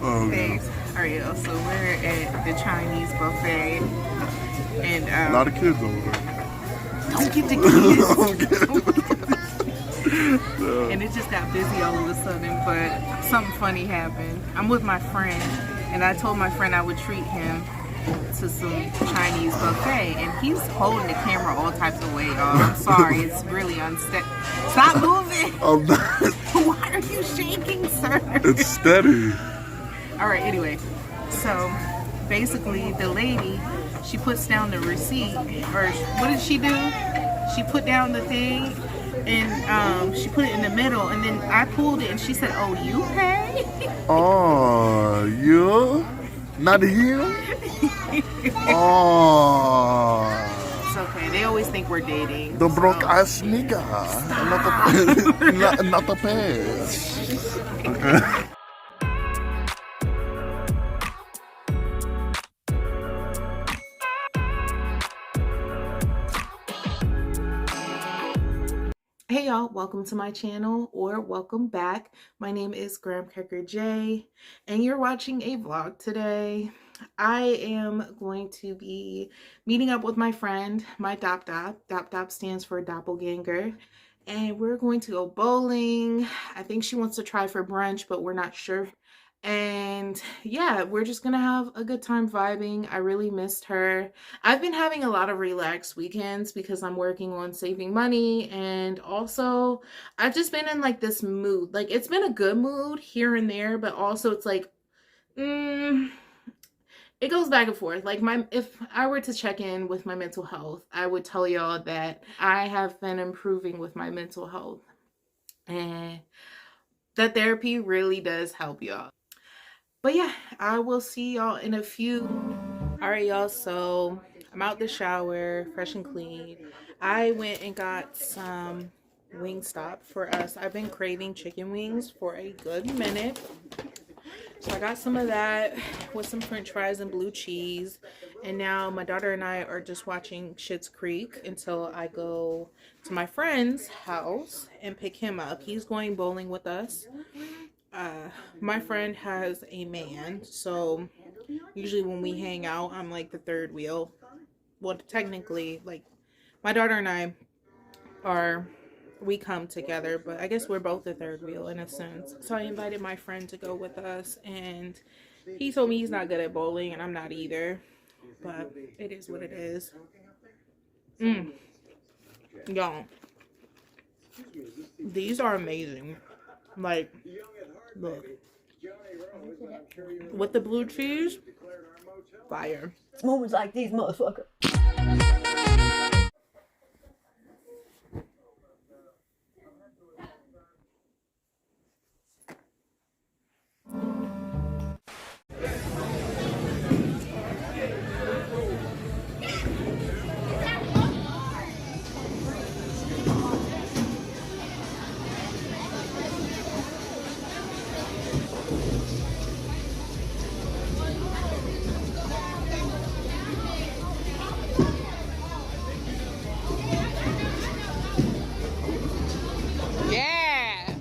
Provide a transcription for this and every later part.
Oh, Thanks. Alright, y'all, so we're at the Chinese buffet. And a lot of kids over there. don't get the kids. And it just got busy all of a sudden, but something funny happened. I'm with my friend, and I told my friend I would treat him to some Chinese buffet, and he's holding the camera all types of way, y'all. I'm sorry, it's really unsteady. Stop moving! I'm not. Why are you shaking, sir? It's steady. Alright, anyway, so basically the lady, she puts down the receipt, or what did she do? She put down the thing, and she put it in the middle, and then I pulled it, and she said, "Oh, you pay?" Oh, you? Not him? Oh. It's okay. They always think we're dating. The broke ass nigga. Not the past. Hey y'all, welcome to my channel, or welcome back. My name is Graham Cracker J, and you're watching a vlog today. I am going to be meeting up with my friend, my Dop Dop. Dop Dop stands for doppelganger. And we're going to go bowling. I think she wants to try for brunch, but we're not sure. And yeah, we're just gonna have a good time vibing. I really missed her. I've been having a lot of relaxed weekends because I'm working on saving money, and also I've just been in like this mood. Like, it's been a good mood here and there, but also it's like it goes back and forth. Like, if I were to check in with my mental health, I would tell y'all that I have been improving with my mental health, and that therapy really does help y'all. But yeah, I will see y'all in a few. All right, y'all, so I'm out the shower, fresh and clean. I went and got some Wingstop for us. I've been craving chicken wings for a good minute. So I got some of that with some french fries and blue cheese. And now my daughter and I are just watching Schitt's Creek until I go to my friend's house and pick him up. He's going bowling with us. My friend has a man, so usually when we hang out, I'm like the third wheel. Well, technically, like, my daughter and I we come together, but I guess we're both the third wheel in a sense. So I invited my friend to go with us, and he told me he's not good at bowling, and I'm not either, but it is what it is. Y'all, these are amazing. Like, look, with the blue cheese, fire. Moments like these, motherfucker. Yeah.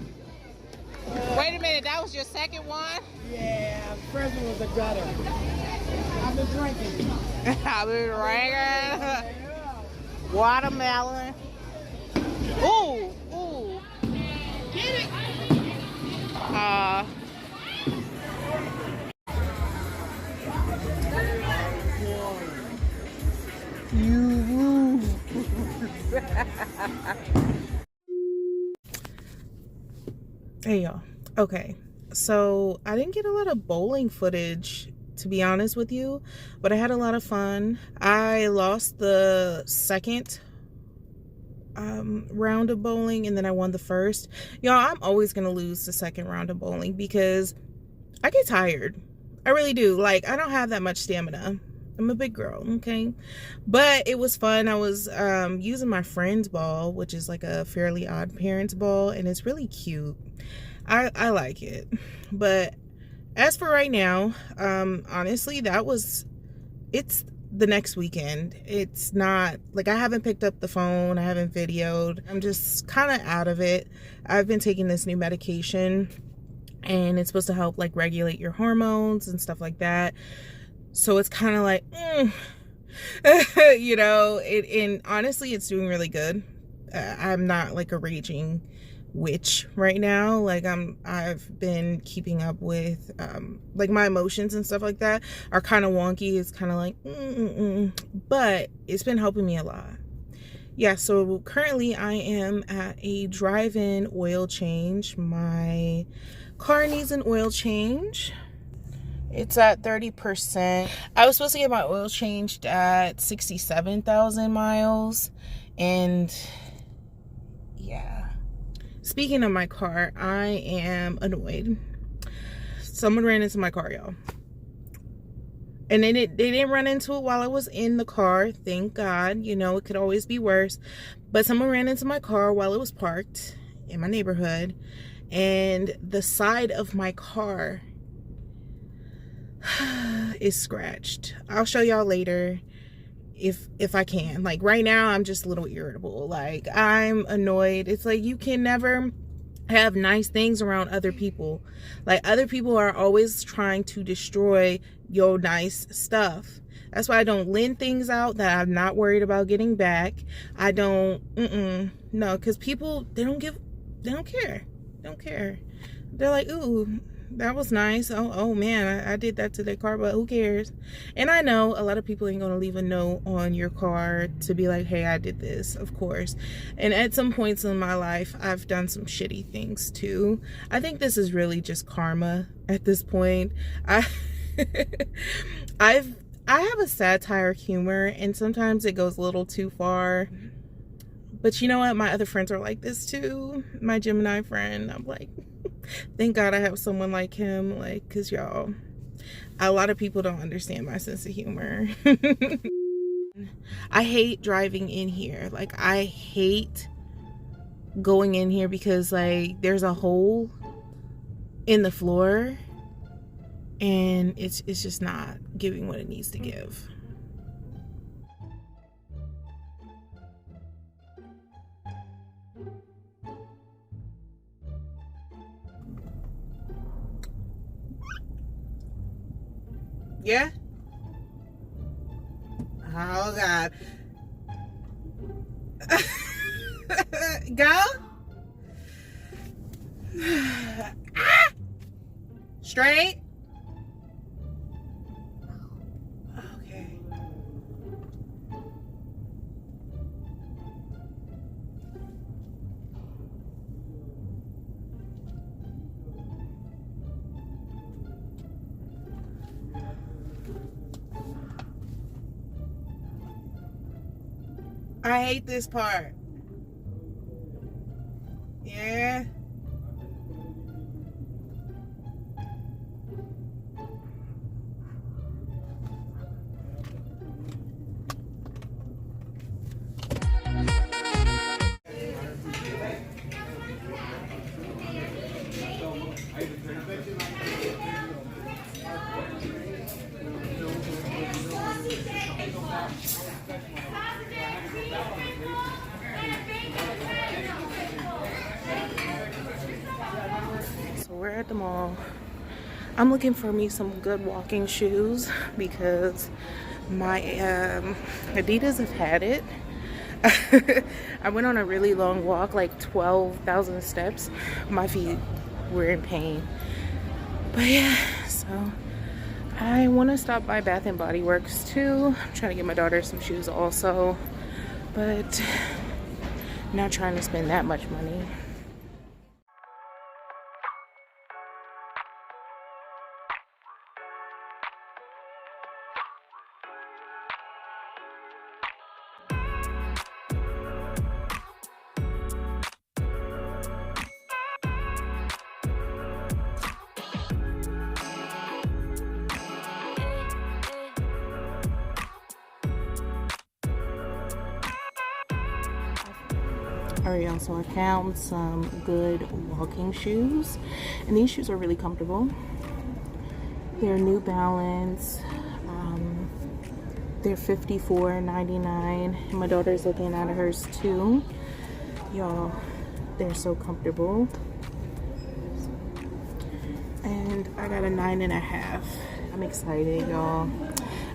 Wait a minute, that was your second one? Yeah, first one was a gutter. I've been drinking. I've been drinking. Watermelon. Ooh, ooh. Get it. Hey y'all. Okay, so I didn't get a lot of bowling footage, to be honest with you, but I had a lot of fun. I lost the second round of bowling, and then I won the first. Y'all, I'm always gonna lose the second round of bowling because I get tired. I really do. Like, I don't have that much stamina. I'm a big girl, okay? But it was fun. I was using my friend's ball, which is like a Fairly Odd Parents ball, and it's really cute. I like it. But as for right now, honestly, it's the next weekend. It's not like I haven't picked up the phone, I haven't videoed. I'm just kind of out of it. I've been taking this new medication and it's supposed to help like regulate your hormones and stuff like that. So it's kind of like, you know, and honestly, it's doing really good. I'm not like a raging witch right now. Like I've been keeping up with like my emotions and stuff like that are kind of wonky. It's kind of like but it's been helping me a lot. Yeah, so currently I am at a drive-in oil change. My car needs an oil change. It's at 30%. I was supposed to get my oil changed at 67,000 miles, and yeah. Speaking of my car, I am annoyed. Someone ran into my car, y'all. And they didn't run into it while I was in the car. Thank God. You know, it could always be worse. But someone ran into my car while it was parked in my neighborhood. And the side of my car is scratched. I'll show y'all later if I can. Like right now, I'm just a little irritable. Like I'm annoyed. It's like you can never have nice things around other people. Like other people are always trying to destroy your nice stuff. That's why I don't lend things out that I'm not worried about getting back. I don't no, because people, they don't care. They're like, ooh, that was nice. Oh man, I did that to their car, but who cares? And I know a lot of people ain't gonna leave a note on your car to be like, hey, I did this, of course. And at some points in my life, I've done some shitty things too. I think this is really just karma at this point. I have a satire humor, and sometimes it goes a little too far. But you know what? My other friends are like this too. My Gemini friend, I'm like, thank God I have someone like him. Like, cause y'all, a lot of people don't understand my sense of humor. I hate driving in here. Like, I hate going in here because like there's a hole in the floor, and it's just not giving what it needs to give. Yeah? Oh God. Go? Ah! Straight? Okay. I hate this part. Yeah. So we're at the mall. I'm looking for me some good walking shoes because my Adidas have had it. I went on a really long walk, like 12,000 steps. My feet were in pain. But yeah, so I want to stop by Bath and Body Works too. I'm trying to get my daughter some shoes also, but not trying to spend that much money. Alright, y'all, so I found some good walking shoes, and these shoes are really comfortable. They're New Balance. They're $54.99, and my daughter's looking at hers too. Y'all, they're so comfortable. and I got a 9.5. I'm excited, y'all.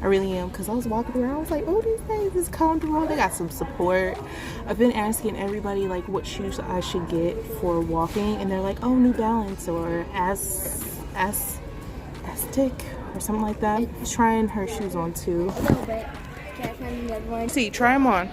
I really am, because I was walking around, I was like, oh, these things is comfortable. They got some support. I've been asking everybody like what shoes I should get for walking, and they're like, oh, New Balance or Aztec or something like that. I'm trying her shoes on too. See, try them on.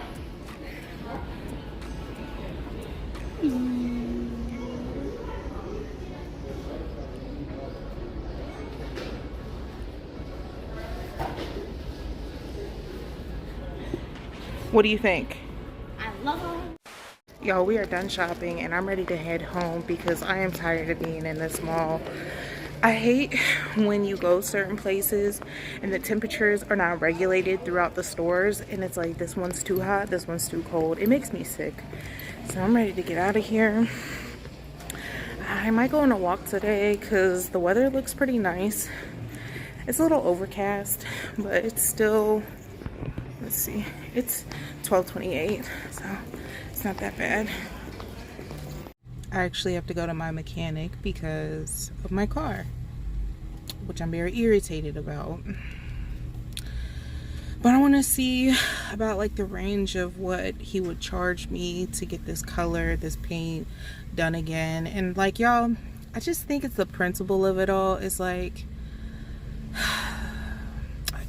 What do you think? I love them. Y'all, we are done shopping and I'm ready to head home because I am tired of being in this mall. I hate when you go certain places and the temperatures are not regulated throughout the stores, and it's like this one's too hot, this one's too cold. It makes me sick. So I'm ready to get out of here. I might go on a walk today because the weather looks pretty nice. It's a little overcast, but it's still, let's see, it's 12:28, so it's not that bad. I actually have to go to my mechanic because of my car, which I'm very irritated about. But I want to see about like the range of what he would charge me to get this color, this paint done again. And like, y'all, I just think it's the principle of it all. It's like,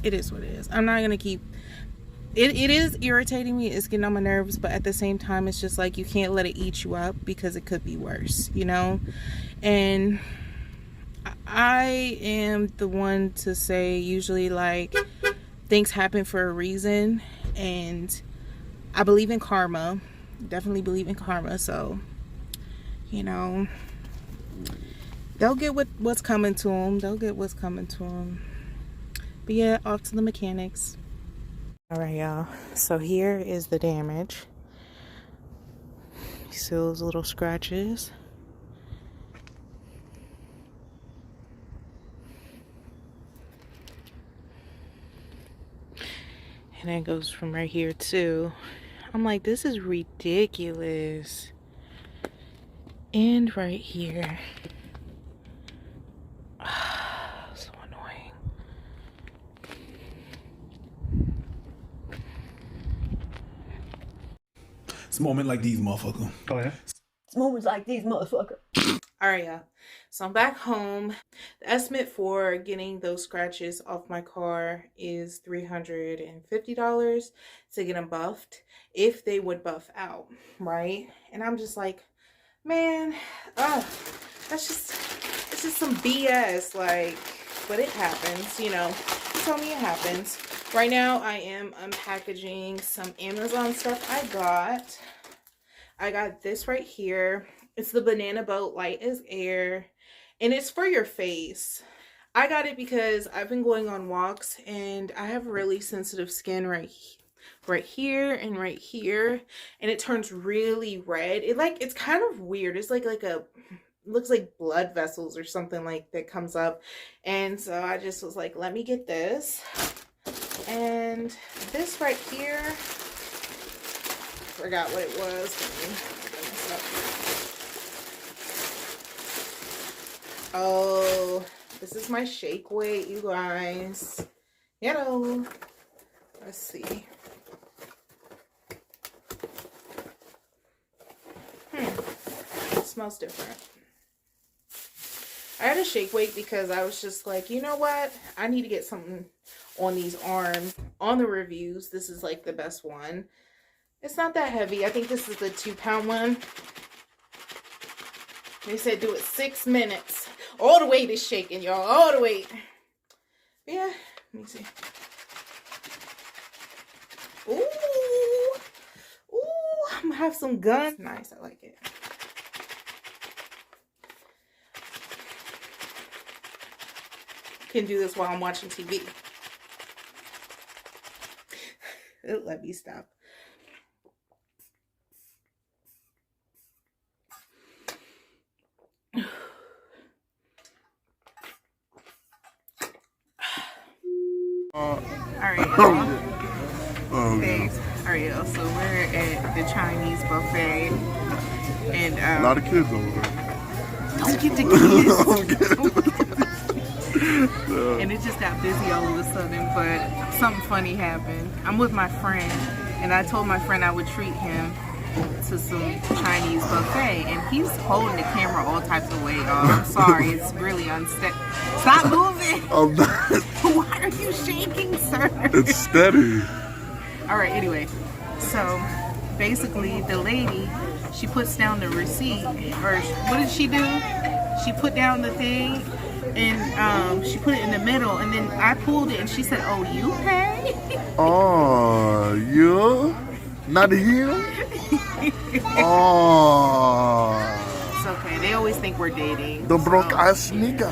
it is what it is. I'm not gonna keep it is irritating me, it's getting on my nerves, but at the same time it's just like you can't let it eat you up because it could be worse, you know. And I am the one to say usually like things happen for a reason, and I believe in karma, definitely believe in karma. So, you know, they'll get what's coming to them. They'll get what's coming to them. But yeah, off to the mechanics. All right, y'all. So here is the damage. You see those little scratches? And it goes from right here too. I'm like, this is ridiculous. And right here. So annoying. It's a moment like these, motherfucker. Oh, yeah? It's moments like these, motherfucker. All right, yeah. So I'm back home. The estimate for getting those scratches off my car is $350 to get them buffed, if they would buff out, right? And I'm just like, man, it's just some BS, like, but it happens, you know. You told me it happens. Right now, I am unpackaging some Amazon stuff I got this right here. It's the Banana Boat Light as Air, and it's for your face. I got it because I've been going on walks and I have really sensitive skin right here and right here, and it turns really red. It's kind of weird. It's like looks like blood vessels or something like that comes up. And so I just was like, let me get this. And this right here, forgot what it was. Oh, this is my shake weight, you guys. You know, let's see. It smells different. I had a shake weight because I was just like, you know what? I need to get something on these arms. On the reviews, this is like the best one. It's not that heavy. I think this is the 2-pound one. They said do it 6 minutes. All the weight is shaking, y'all. All the weight. Yeah. Let me see. Ooh. Ooh. I'm gonna have some guns. Nice. I like it. Can do this while I'm watching TV. Let me stop. Alright, y'all. Thanks. Alright, y'all. So we're at the Chinese buffet. And A lot of kids over there. don't get the kids. And it just got busy all of a sudden, but something funny happened. I'm with my friend, and I told my friend I would treat him to some Chinese buffet, and he's holding the camera all types of way, y'all. I'm sorry, it's really unsteady. Stop moving! I'm not. Why are you shaking, sir? It's steady. All right, anyway, so basically the lady, she puts down the receipt, or what did she do? She put down the thing, and she put it in the middle, and then I pulled it, and she said, "Oh, you pay?" Oh, you? Not him? Oh. It's okay. They always think we're dating. The broke so. ass nigga.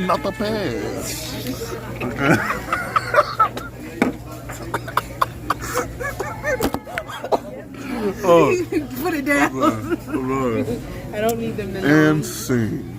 Not the pants. Oh. Put it down. Hold on. I don't need them to know. And sing.